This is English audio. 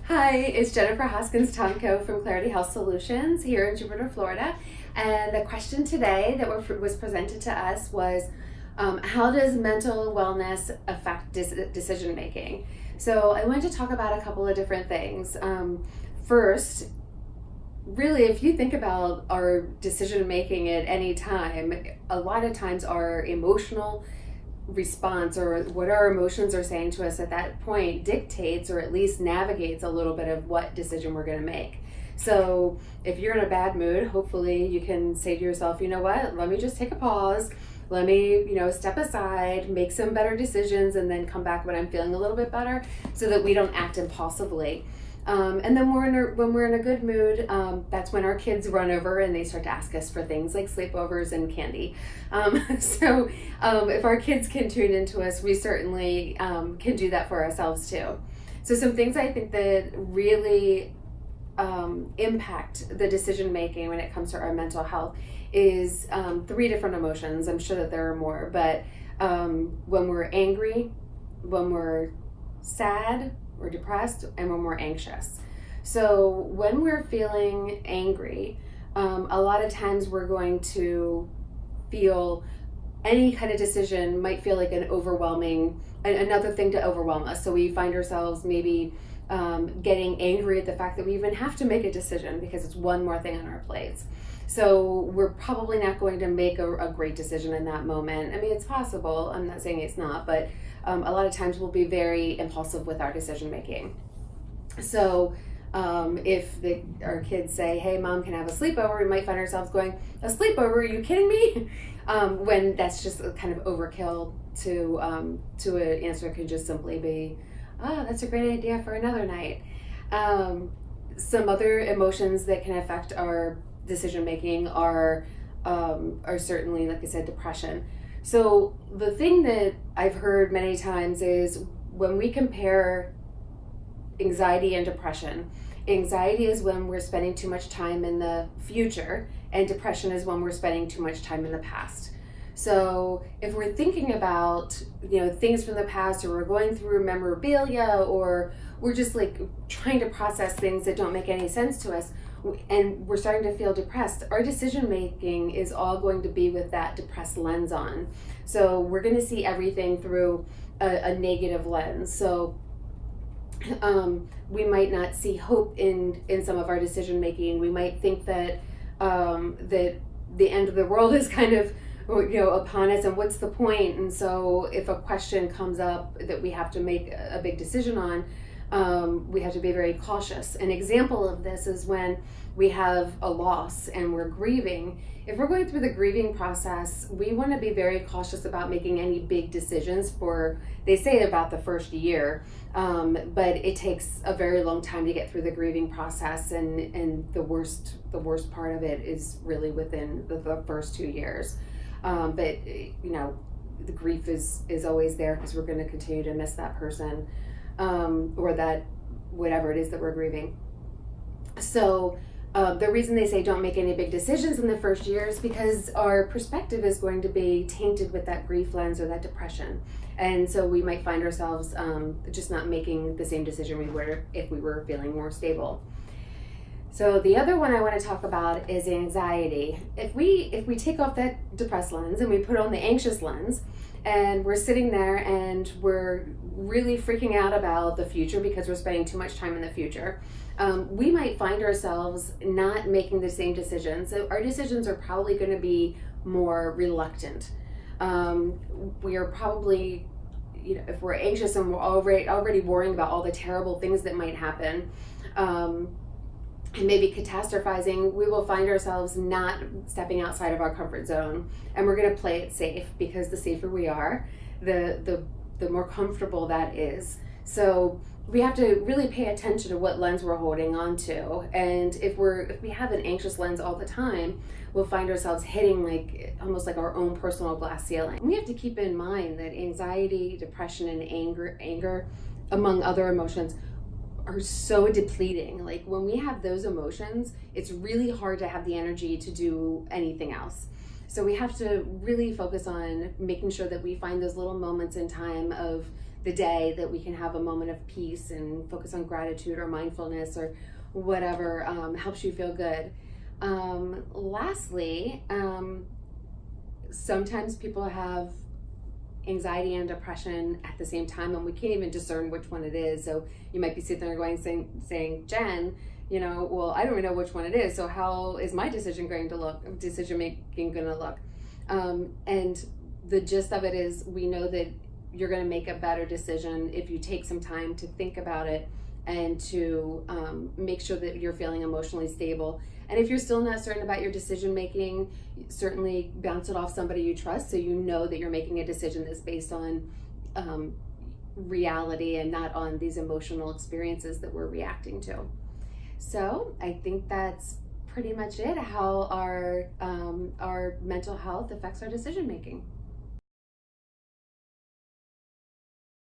Hi, it's Jennifer Hoskins Tomko from Clarity Health Solutions here in Jupiter, Florida. And the question today that was presented to us was, how does mental wellness affect decision making? So I wanted to talk about a couple of different things. First, really, if you think about our decision making at any time, a lot of times our emotional response or what our emotions are saying to us at that point dictates or at least navigates a little bit of what decision we're going to make. So if you're in a bad mood, hopefully you can say to yourself, you know what, let me just take a pause. Let me, step aside, make some better decisions, and then come back when I'm feeling a little bit better so that we don't act impulsively. And then when we're in a good mood, that's when our kids run over and they start to ask us for things like sleepovers and candy. So if our kids can tune into us, we certainly can do that for ourselves too. So some things I think that really impact the decision making when it comes to our mental health is 3 different emotions. I'm sure that there are more, but when we're angry, when we're sad, we're depressed, and when we're anxious. So when we're feeling angry, a lot of times we're going to feel any kind of decision might feel like another thing to overwhelm us. So we find ourselves maybe getting angry at the fact that we even have to make a decision because it's one more thing on our plates. So we're probably not going to make a great decision in that moment. I mean, it's possible. I'm not saying it's not, but a lot of times we'll be very impulsive with our decision making. So if our kids say, hey, mom, can I have a sleepover? We might find ourselves going, a sleepover? Are you kidding me? When that's just a kind of overkill to an answer could just simply be, oh, that's a great idea for another night. Some other emotions that can affect our decision making are certainly, like I said, depression. So the thing that I've heard many times is when we compare anxiety and depression, anxiety is when we're spending too much time in the future, and depression is when we're spending too much time in the past. So if we're thinking about, things from the past, or we're going through memorabilia, or we're just like trying to process things that don't make any sense to us, and we're starting to feel depressed, our decision making is all going to be with that depressed lens on. So we're going to see everything through a negative lens. So we might not see hope in some of our decision making. We might think that that the end of the world is kind of upon us, and what's the point? And so if a question comes up that we have to make a big decision on, we have to be very cautious. An example of this is when we have a loss and we're grieving. If we're going through the grieving process, we want to be very cautious about making any big decisions they say about the first year, but it takes a very long time to get through the grieving process, and the worst part of it is really within the first 2 years. But the grief is always there because we're going to continue to miss that person, or that whatever it is that we're grieving. So the reason they say don't make any big decisions in the first year is because our perspective is going to be tainted with that grief lens or that depression. And so we might find ourselves just not making the same decision we would if we were feeling more stable. So the other one I want to talk about is anxiety. If we take off that depressed lens and we put on the anxious lens, and we're sitting there and we're really freaking out about the future because we're spending too much time in the future, we might find ourselves not making the same decisions. So our decisions are probably going to be more reluctant. We are probably, if we're anxious and we're already worrying about all the terrible things that might happen, and maybe catastrophizing, we will find ourselves not stepping outside of our comfort zone, and we're going to play it safe, because the safer we are, the more comfortable that is. So we have to really pay attention to what lens we're holding on to. And if we have an anxious lens all the time, we'll find ourselves hitting almost like our own personal glass ceiling. We have to keep in mind that anxiety, depression, and anger, among other emotions, are so depleting. Like when we have those emotions, it's really hard to have the energy to do anything else. So we have to really focus on making sure that we find those little moments in time of the day, that we can have a moment of peace and focus on gratitude or mindfulness or whatever helps you feel good. Lastly, sometimes people have anxiety and depression at the same time, and we can't even discern which one it is. So you might be sitting there saying, Jen, well, I don't even know which one it is. So how is my decision making going to look? And the gist of it is, we know that you're going to make a better decision if you take some time to think about it and to make sure that you're feeling emotionally stable. And if you're still not certain about your decision making, certainly bounce it off somebody you trust, so you know that you're making a decision that's based on reality and not on these emotional experiences that we're reacting to. So I think that's pretty much it, how our mental health affects our decision making.